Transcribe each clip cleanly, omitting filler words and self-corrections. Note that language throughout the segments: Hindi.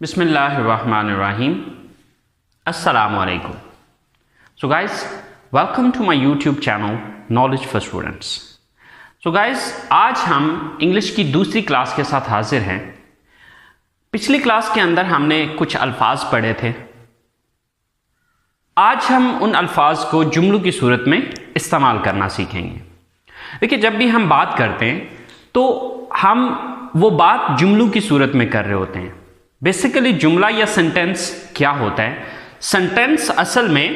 Bismillahirrahmanirrahim. Assalamu alaikum. So guys, welcome to my YouTube channel Knowledge for Students. So guys, आज हम इंग्लिश की दूसरी क्लास के साथ हाजिर हैं. पिछली क्लास के अंदर हमने कुछ अल्फाज पढ़े थे. आज हम उन अल्फाज को जुमलों की सूरत में इस्तेमाल करना सीखेंगे. देखिए, जब भी हम बात करते हैं तो हम वो बात जुमलों की सूरत में कर रहे होते हैं. बेसिकली जुमला या सेंटेंस क्या होता है? सेंटेंस असल में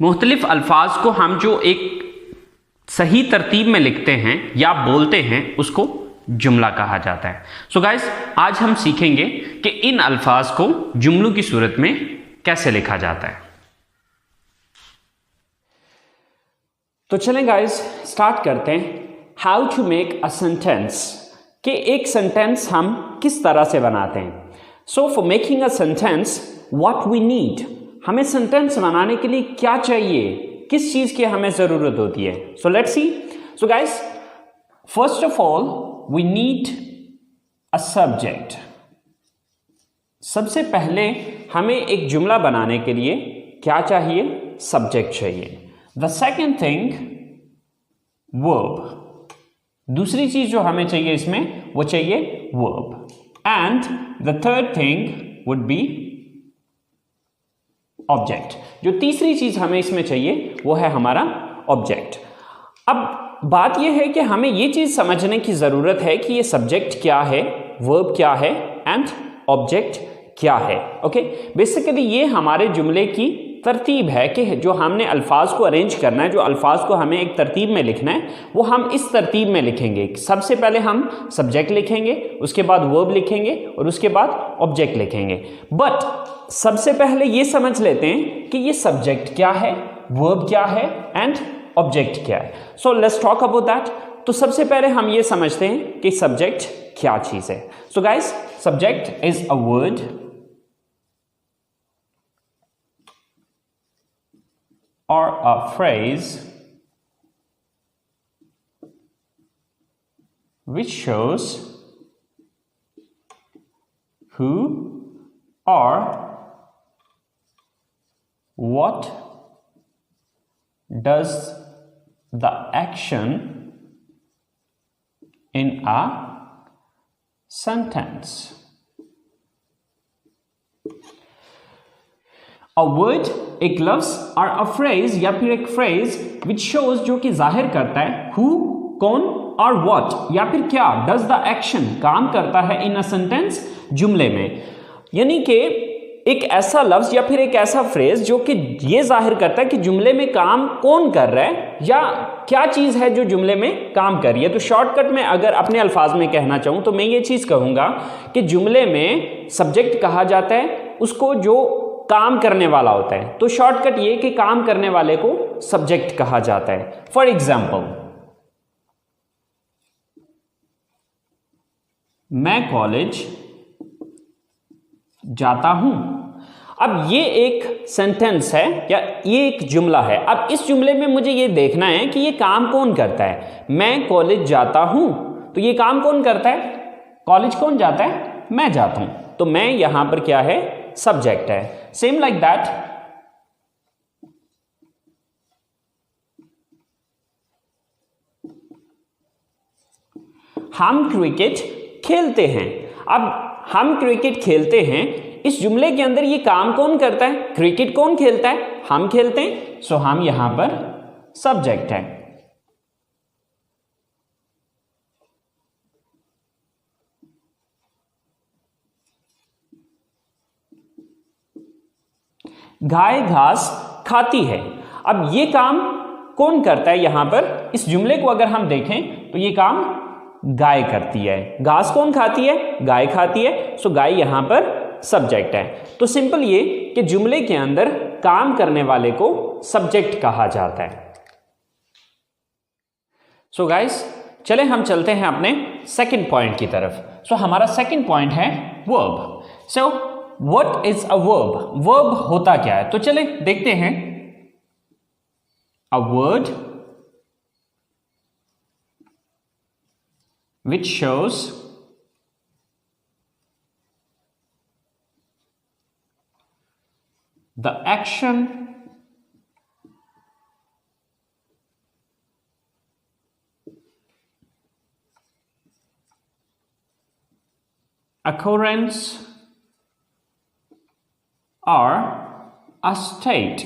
मुख्तलिफ अल्फाज को हम जो एक सही तरतीब में लिखते हैं या बोलते हैं उसको जुमला कहा जाता है. सो गाइस, आज हम सीखेंगे कि इन अल्फाज को जुमलों की सूरत में कैसे लिखा जाता है. तो चलें गाइस, स्टार्ट करते हैं. How to make a sentence, कि एक सेंटेंस हम किस तरह से बनाते हैं. So for making a sentence what we need, हमें सेंटेंस बनाने के लिए क्या चाहिए, किस चीज की हमें जरूरत होती है. So let's see. So guys, first of all we need a subject. सबसे पहले हमें एक जुमला बनाने के लिए क्या चाहिए? सब्जेक्ट चाहिए. The second thing verb. दूसरी चीज जो हमें चाहिए इसमें वो चाहिए verb. And the third thing would be object. जो तीसरी चीज हमें इसमें चाहिए वो है हमारा ऑब्जेक्ट. अब बात यह है कि हमें ये चीज समझने की जरूरत है कि ये सब्जेक्ट क्या है, वर्ब क्या है एंड ऑब्जेक्ट क्या है. ओके, बेसिकली ये हमारे जुमले की तरतीब है कि जो हमने अल्फाज को अरेंज करना है, जो अल्फाज को हमें एक तरतीब में लिखना है वो हम इस तरतीब में लिखेंगे. सबसे पहले हम सब्जेक्ट लिखेंगे, उसके बाद वर्ब लिखेंगे और उसके बाद ऑब्जेक्ट लिखेंगे. बट सबसे पहले ये समझ लेते हैं कि ये सब्जेक्ट क्या है, वर्ब क्या है एंड ऑब्जेक्ट क्या है. So let's talk about that. तो सबसे पहले हम ये समझते हैं कि सब्जेक्ट क्या चीज है. So guys, subject is a word or a phrase which shows who or what does the action in a sentence. A word, एक लफ्ज और अ फ्रेज या फिर एक फ्रेज विच शोज, जो कि जाहिर करता है हु, कौन, और व्हाट या फिर क्या, डज द एक्शन, काम करता है इन अ सेंटेंस, जुमले में. यानी कि एक ऐसा लफ्ज या फिर एक ऐसा फ्रेज जो कि ये जाहिर करता है कि जुमले में काम कौन कर रहा है या क्या चीज है जो जुमले में काम कर रही है. तो शॉर्टकट में अगर अपने अल्फाज में कहना चाहूं तो मैं ये चीज कहूंगा कि जुमले में सब्जेक्ट कहा जाता है उसको जो काम करने वाला होता है. तो शॉर्टकट ये कि काम करने वाले को सब्जेक्ट कहा जाता है. फॉर एग्जाम्पल, मैं कॉलेज जाता हूं. अब ये एक सेंटेंस है या ये एक जुमला है. अब इस जुमले में मुझे ये देखना है कि ये काम कौन करता है. मैं कॉलेज जाता हूं, तो ये काम कौन करता है? कॉलेज कौन जाता है? मैं जाता हूं. तो मैं यहां पर क्या है? सब्जेक्ट है. सेम लाइक दैट, हम क्रिकेट खेलते हैं. अब हम क्रिकेट खेलते हैं, इस जुमले के अंदर ये काम कौन करता है? क्रिकेट कौन खेलता है? हम खेलते हैं. सो हम यहां पर सब्जेक्ट है. गाय घास खाती है. अब ये काम कौन करता है? यहां पर इस जुमले को अगर हम देखें तो ये काम गाय करती है. घास कौन खाती है? गाय खाती है. सो गाय यहां पर सब्जेक्ट है. तो सिंपल ये कि जुमले के अंदर काम करने वाले को सब्जेक्ट कहा जाता है. सो गाइस, चले हम चलते हैं अपने सेकंड पॉइंट की तरफ. सो हमारा सेकंड पॉइंट है verb. So what is a verb? Verb होता क्या है? तो चले देखते हैं. A word which shows the action occurrence or a state.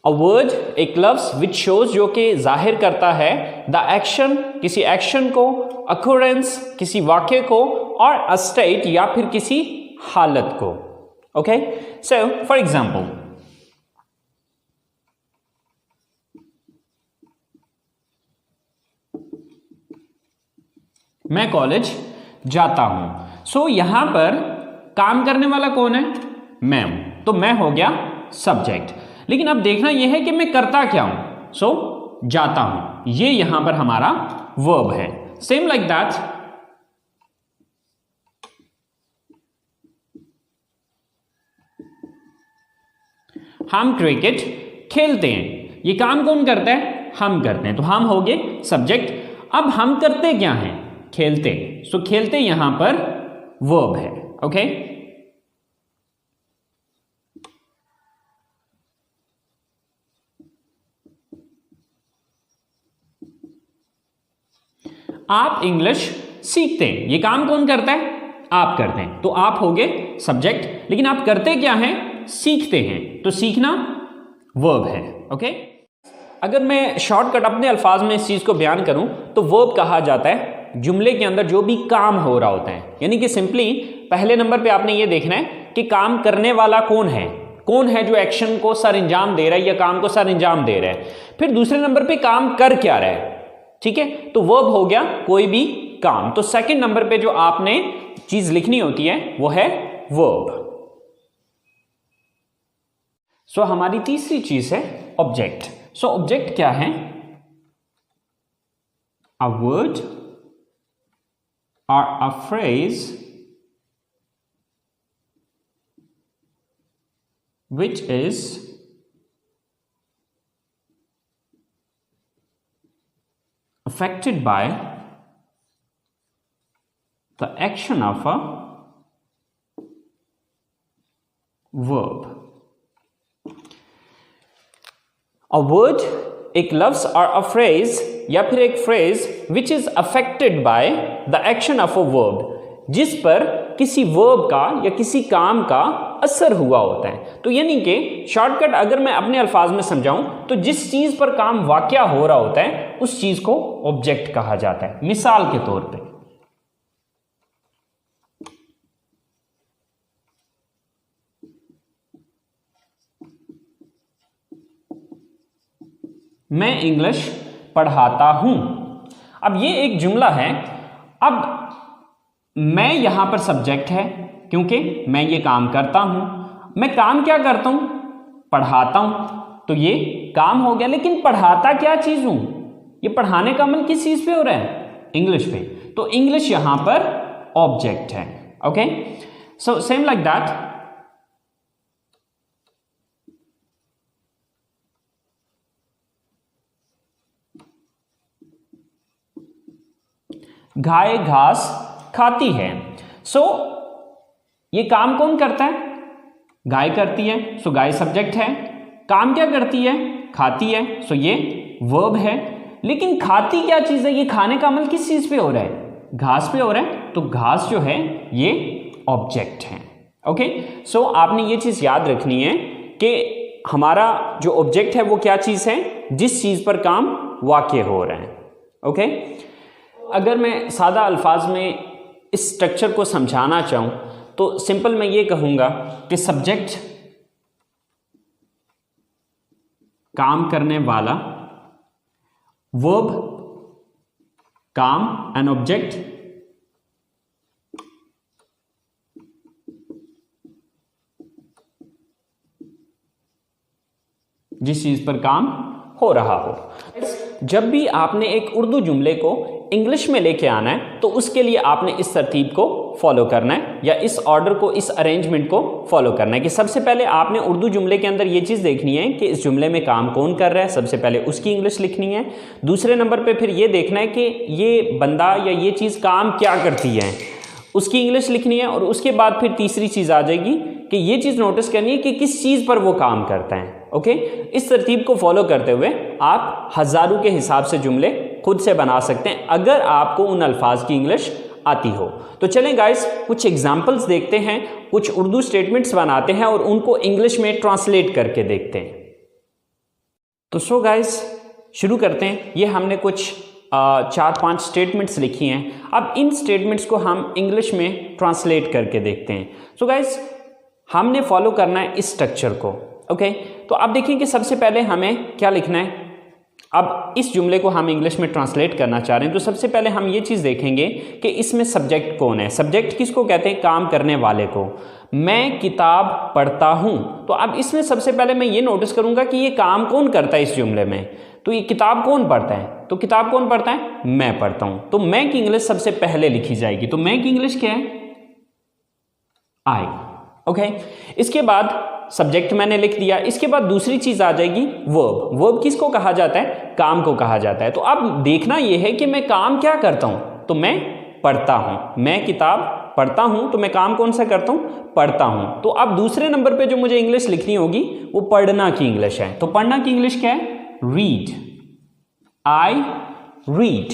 A word एक लफ्ज which shows जो कि जाहिर करता है the action किसी एक्शन को, occurrence किसी वाक्य को और a state या फिर किसी हालत को. Okay, so for example, मैं कॉलेज जाता हूं. सो यहां पर काम करने वाला कौन है? मैं हूं. तो मैं हो गया सब्जेक्ट. लेकिन अब देखना यह है कि मैं करता क्या हूं. सो जाता हूं, ये यहां पर हमारा वर्ब है. सेम लाइक दैट, हम क्रिकेट खेलते हैं. ये काम कौन करता है? हम करते हैं. तो हम हो गए सब्जेक्ट. अब हम करते क्या हैं? खेलते. सो खेलते यहां पर वर्ब है. ओके, आप इंग्लिश सीखते हैं. ये काम कौन करता है? आप करते हैं. तो आप हो गए सब्जेक्ट. लेकिन आप करते क्या हैं? सीखते हैं. तो सीखना वर्ब है. ओके, अगर मैं शॉर्टकट अपने अल्फाज में इस चीज को बयान करूं तो वर्ब कहा जाता है जुमले के अंदर जो भी काम हो रहा होता है. यानी कि सिंपली पहले नंबर पे आपने ये देखना है कि काम करने वाला कौन है. कौन है जो एक्शन को सर अंजाम दे रहा है या काम को सर अंजाम दे रहा है. फिर दूसरे नंबर पे काम कर क्या रहा है. ठीक है, तो वर्ब हो गया कोई भी काम. तो सेकंड नंबर पे जो आपने चीज लिखनी होती है वो है वर्ब. सो हमारी तीसरी चीज है ऑब्जेक्ट. सो ऑब्जेक्ट क्या है? A word or a phrase which is affected by the action of a verb. A word एक लफ्ज और अ फ्रेज या फिर एक phrase which is affected by the action of a verb, जिस पर किसी वर्ब का या किसी काम का असर हुआ होता है. तो यानी कि शॉर्टकट अगर मैं अपने अल्फाज में समझाऊं तो जिस चीज पर काम वाकया हो रहा होता है उस चीज को ऑब्जेक्ट कहा जाता है. मिसाल के तौर पे मैं इंग्लिश पढ़ाता हूं. अब ये एक जुमला है. अब मैं यहां पर सब्जेक्ट है क्योंकि मैं ये काम करता हूं. मैं काम क्या करता हूं? पढ़ाता हूं. तो ये काम हो गया. लेकिन पढ़ाता क्या चीज हूं? ये पढ़ाने का अमल किस चीज पे हो रहा है? इंग्लिश पे. तो इंग्लिश यहां पर ऑब्जेक्ट है. Okay, so same like that, गाय घास खाती है. सो ये काम कौन करता है? गाय करती है. सो गाय सब्जेक्ट है. काम क्या करती है? खाती है. सो ये वर्ब है. लेकिन खाती क्या चीज है? ये खाने का अमल किस चीज पे हो रहा है? घास पे हो रहा है. तो घास जो है ये ऑब्जेक्ट है. ओके, सो आपने ये चीज याद रखनी है कि हमारा जो ऑब्जेक्ट है वो क्या चीज है? जिस चीज पर काम वाक़या हो रहा है. ओके, अगर मैं सादा अल्फाज में इस स्ट्रक्चर को समझाना चाहूं तो सिंपल मैं ये कहूंगा कि सब्जेक्ट काम करने वाला, वर्ब काम, एन ऑब्जेक्ट जिस चीज पर काम हो रहा हो. जब भी आपने एक उर्दू जुमले को इंग्लिश में लेके आना है तो उसके लिए आपने इस तरतीब को फॉलो करना है या इस ऑर्डर को, इस अरेंजमेंट को फॉलो करना है कि सबसे पहले आपने उर्दू जुमले के अंदर ये चीज़ देखनी है कि इस जुमले में काम कौन कर रहा है. सबसे पहले उसकी इंग्लिश लिखनी है. दूसरे नंबर पे फिर ये देखना है कि ये बंदा या ये चीज़ काम क्या करती है, उसकी इंग्लिश लिखनी है. और उसके बाद फिर तीसरी चीज़ आ जाएगी कि ये चीज़ नोटिस करनी है कि किस चीज़ पर वो काम करता है। ओके, इस तरतीब को फॉलो करते हुए आप हज़ारों के हिसाब से जुमले खुद से बना सकते हैं अगर आपको उन अल्फाज की इंग्लिश आती हो। तो चलें गाइस, कुछ एग्जाम्पल्स देखते हैं, कुछ उर्दू स्टेटमेंट्स बनाते हैं और उनको इंग्लिश में ट्रांसलेट करके देखते हैं। तो सो गाइस शुरू करते हैं। ये हमने कुछ 4-5 स्टेटमेंट्स लिखी हैं। अब इन स्टेटमेंट्स को हम इंग्लिश में ट्रांसलेट करके देखते हैं। सो गाइस हमने फॉलो करना है इस स्ट्रक्चर को। ओके, तो अब देखिए कि सबसे पहले हमें क्या लिखना है। अब इस जुमले को हम इंग्लिश में ट्रांसलेट करना चाह रहे हैं, तो सबसे पहले हम ये चीज़ देखेंगे कि इसमें सब्जेक्ट कौन है। सब्जेक्ट किसको कहते हैं? काम करने वाले को। मैं किताब पढ़ता हूँ, तो अब इसमें सबसे पहले मैं ये नोटिस करूँगा कि ये काम कौन करता है इस जुमले में। तो ये किताब कौन पढ़ता है? तो किताब कौन पढ़ता है? मैं पढ़ता हूँ। तो मैं की इंग्लिश सबसे पहले लिखी जाएगी। तो मैं की इंग्लिश क्या है? आई। ओके, इसके बाद सब्जेक्ट मैंने लिख दिया। इसके बाद दूसरी चीज आ जाएगी वर्ब। वर्ब किसको कहा जाता है? काम को कहा जाता है। तो अब देखना यह है कि मैं काम क्या करता हूं। तो मैं पढ़ता हूं। मैं किताब पढ़ता हूं, तो मैं काम कौन सा करता हूं? पढ़ता हूं। तो अब दूसरे नंबर पे जो मुझे इंग्लिश लिखनी होगी वो पढ़ना की इंग्लिश है। तो पढ़ना की इंग्लिश क्या है? रीड। I read.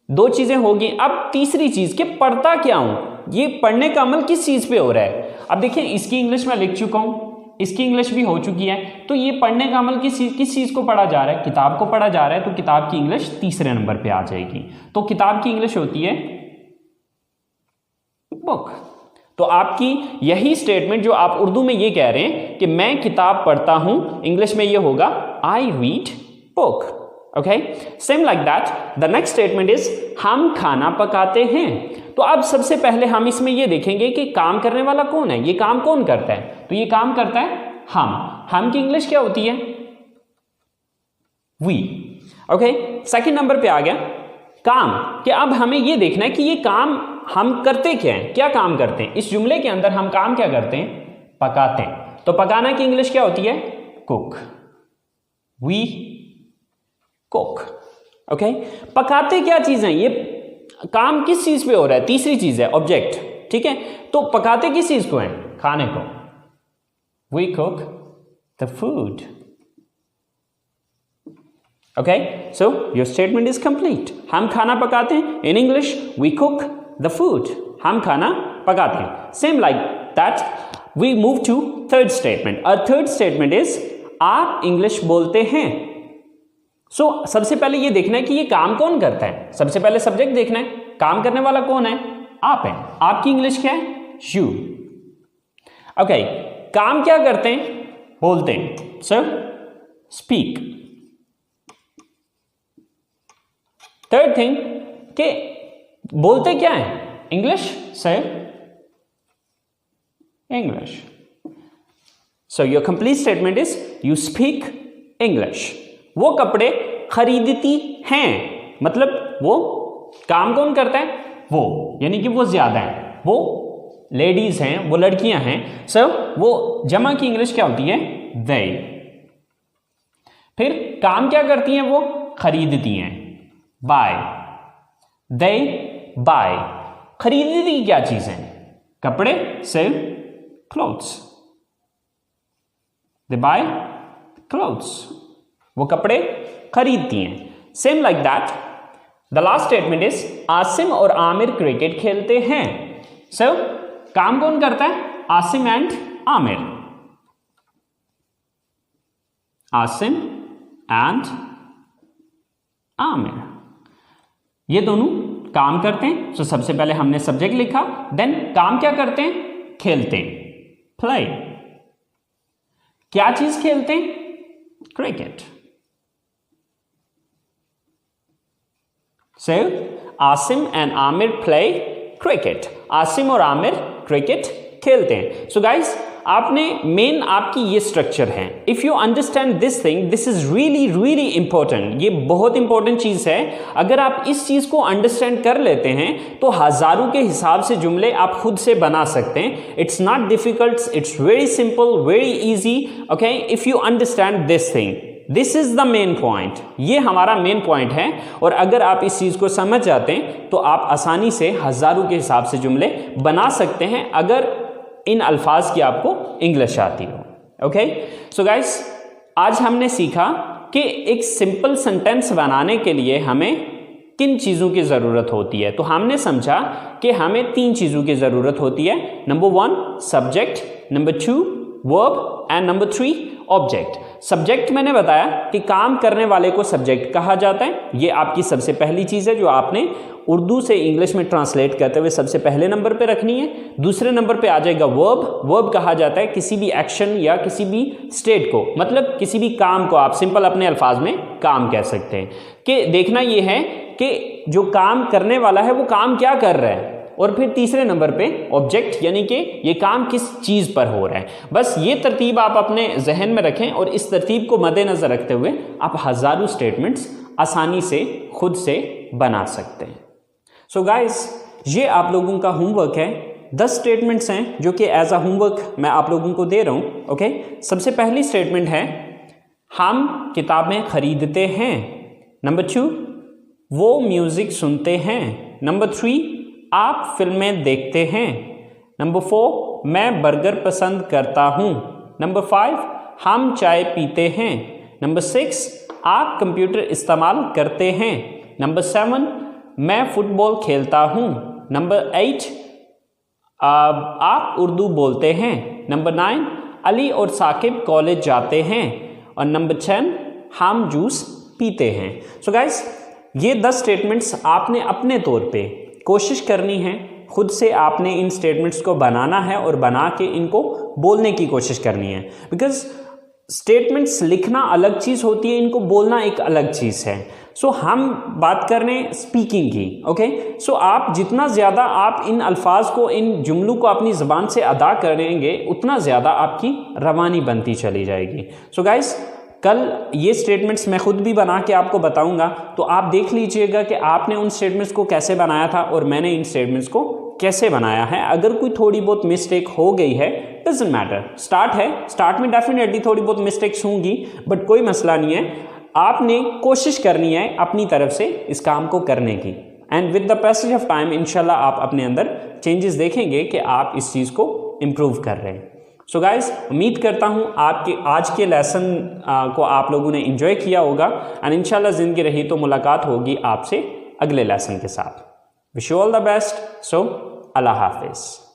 दो चीजें होगी। अब तीसरी चीज कि पढ़ता क्या हूं, ये पढ़ने का अमल किस चीज पे हो रहा है। अब देखिए इसकी इंग्लिश में लिख चुका हूं, इसकी इंग्लिश भी हो चुकी है। तो ये पढ़ने का अमल किस चीज को पढ़ा जा रहा है? किताब को पढ़ा जा रहा है। तो किताब की इंग्लिश तीसरे नंबर पे आ जाएगी। तो किताब की इंग्लिश होती है बुक। तो आपकी यही स्टेटमेंट जो आप उर्दू में ये कह रहे हैं कि मैं किताब पढ़ता हूं, इंग्लिश में ये होगा I read book. Okay, same like that the next statement is हम खाना पकाते हैं। तो अब सबसे पहले हम इसमें ये देखेंगे कि काम करने वाला कौन है, ये काम कौन करता है। तो ये काम करता है हम की इंग्लिश क्या होती है? वी। ओके, सेकंड नंबर पे आ गया काम। कि अब हमें ये देखना है कि ये काम हम करते क्या हैं, क्या काम करते हैं। इस जुमले के अंदर हम काम क्या करते हैं? पकाते हैं। तो पकाना की इंग्लिश क्या होती है? कुक। We cook. ओके, पकाते क्या चीज है? ये काम किस चीज पे हो रहा है? तीसरी चीज है ऑब्जेक्ट। ठीक है, तो पकाते किस चीज को है? खाने को। We cook the food. Okay, so your statement is complete. हम खाना पकाते हैं। In English we cook the food. हम खाना पकाते हैं। Same like that we move to third statement. और थर्ड स्टेटमेंट इज आप इंग्लिश बोलते हैं। सो सबसे पहले ये देखना है कि ये काम कौन करता है। सबसे पहले सब्जेक्ट देखना है, काम करने वाला कौन है? आप है। आपकी इंग्लिश क्या है? यू। ओके, काम क्या करते हैं? बोलते हैं। Sir speak. थर्ड थिंग कि बोलते क्या है? English. Sir English. So your complete statement is you speak English. वो कपड़े खरीदती हैं, मतलब वो काम कौन करता है? वो, यानी कि वो ज्यादा है, वो लेडीज हैं, वो लड़कियां हैं। सर वो जमा की इंग्लिश क्या होती है? they। फिर काम क्या करती हैं? वो खरीदती हैं, buy। they buy। खरीदती क्या चीज है? कपड़े। sell clothes। they buy clothes। वो कपड़े खरीदती हैं। Same like that the last statement is Asim और आमिर क्रिकेट खेलते हैं। सो काम कौन करता है? आसिम एंड आमिर। आसिम एंड आमिर, ये दोनों काम करते हैं। सो सबसे पहले हमने सब्जेक्ट लिखा, देन काम क्या करते हैं? खेलते हैं, प्ले। क्या चीज खेलते हैं? Cricket. So, Asim and Aamir play cricket. Asim और आमिर क्रिकेट खेलते हैं। सो गाइस, आपने मेन आपकी ये स्ट्रक्चर है। If you understand this thing, this is really really important. ये बहुत इंपॉर्टेंट चीज है। अगर आप इस चीज को अंडरस्टैंड कर लेते हैं तो हजारों के हिसाब से जुमले आप खुद से बना सकते हैं। It's not difficult, it's very simple, very easy. Okay, if you understand this thing, this is the main point. ये हमारा मेन पॉइंट है। और अगर आप इस चीज को समझ जाते हैं तो आप आसानी से हजारों के हिसाब से जुमले बना सकते हैं। अगर इन अल्फाज की आपको इंग्लिश आती हो। ओके, सो गाइस आज हमने सीखा कि एक सिंपल सेंटेंस बनाने के लिए हमें किन चीज़ों की ज़रूरत होती है। तो हमने समझा कि हमें 3 चीज़ों की ज़रूरत होती है। Number 1 subject, number 2 verb and number 3 object. Subject मैंने बताया कि काम करने वाले को सब्जेक्ट कहा जाता है। ये आपकी सबसे पहली चीज़ है जो आपने उर्दू से इंग्लिश में ट्रांसलेट करते हुए सबसे पहले नंबर पे रखनी है। दूसरे नंबर पे आ जाएगा वर्ब। वर्ब कहा जाता है किसी भी एक्शन या किसी भी स्टेट को, मतलब किसी भी काम को आप सिंपल अपने अल्फाज में काम कह सकते हैं। कि देखना ये है कि जो काम करने वाला है वो काम क्या कर रहा है। और फिर तीसरे नंबर पे ऑब्जेक्ट, यानी कि ये काम किस चीज़ पर हो रहा है। बस ये तरतीब आप अपने जहन में रखें और इस तरतीब को मद्देनज़र रखते हुए आप हज़ारों स्टेटमेंट्स आसानी से खुद से बना सकते हैं। सो गाइस, ये आप लोगों का होमवर्क है। 10 स्टेटमेंट्स हैं जो कि एज अ होमवर्क मैं आप लोगों को दे रहा हूँ। ओके, सबसे पहली स्टेटमेंट है हम किताबें खरीदते हैं। नंबर 2 वो म्यूज़िक सुनते हैं। नंबर 3 आप फिल्में देखते हैं। नंबर 4 मैं बर्गर पसंद करता हूँ। नंबर 5 हम चाय पीते हैं। नंबर 6 आप कंप्यूटर इस्तेमाल करते हैं। नंबर 7 मैं फुटबॉल खेलता हूँ। नंबर 8 आप उर्दू बोलते हैं। नंबर 9 अली और साकिब कॉलेज जाते हैं। और नंबर 10 हम जूस पीते हैं। सो गाइस, ये 10 स्टेटमेंट्स आपने अपने तौर पे कोशिश करनी है, खुद से आपने इन स्टेटमेंट्स को बनाना है और बना के इनको बोलने की कोशिश करनी है। बिकॉज स्टेटमेंट्स लिखना अलग चीज़ होती है, इनको बोलना एक अलग चीज़ है। सो हम बात कर रहे हैं स्पीकिंग की। ओके, सो आप जितना ज़्यादा आप इन अल्फाज को, इन जुमलों को अपनी ज़बान से अदा करेंगे उतना ज़्यादा आपकी रवानी बनती चली जाएगी। सो गाइस, कल ये स्टेटमेंट्स मैं खुद भी बना के आपको बताऊंगा, तो आप देख लीजिएगा कि आपने उन स्टेटमेंट्स को कैसे बनाया था और मैंने इन स्टेटमेंट्स को कैसे बनाया है। अगर कोई थोड़ी बहुत मिस्टेक हो गई है, डजंट मैटर, स्टार्ट है, स्टार्ट में डेफिनेटली थोड़ी बहुत मिस्टेक्स होंगी, बट कोई मसला नहीं है। आपने कोशिश करनी है अपनी तरफ से इस काम को करने की, and with the passage of time इंशाल्लाह आप अपने अंदर चेंजेस देखेंगे कि आप इस चीज़ को इम्प्रूव कर रहे हैं। सो गाइस, उम्मीद करता हूँ आपके आज के लेसन को आप लोगों ने एंजॉय किया होगा, एंड इंशाल्लाह ज़िंदगी रही तो मुलाकात होगी आपसे अगले लेसन के साथ। Wish you all the best. So अल्लाह हाफिज़।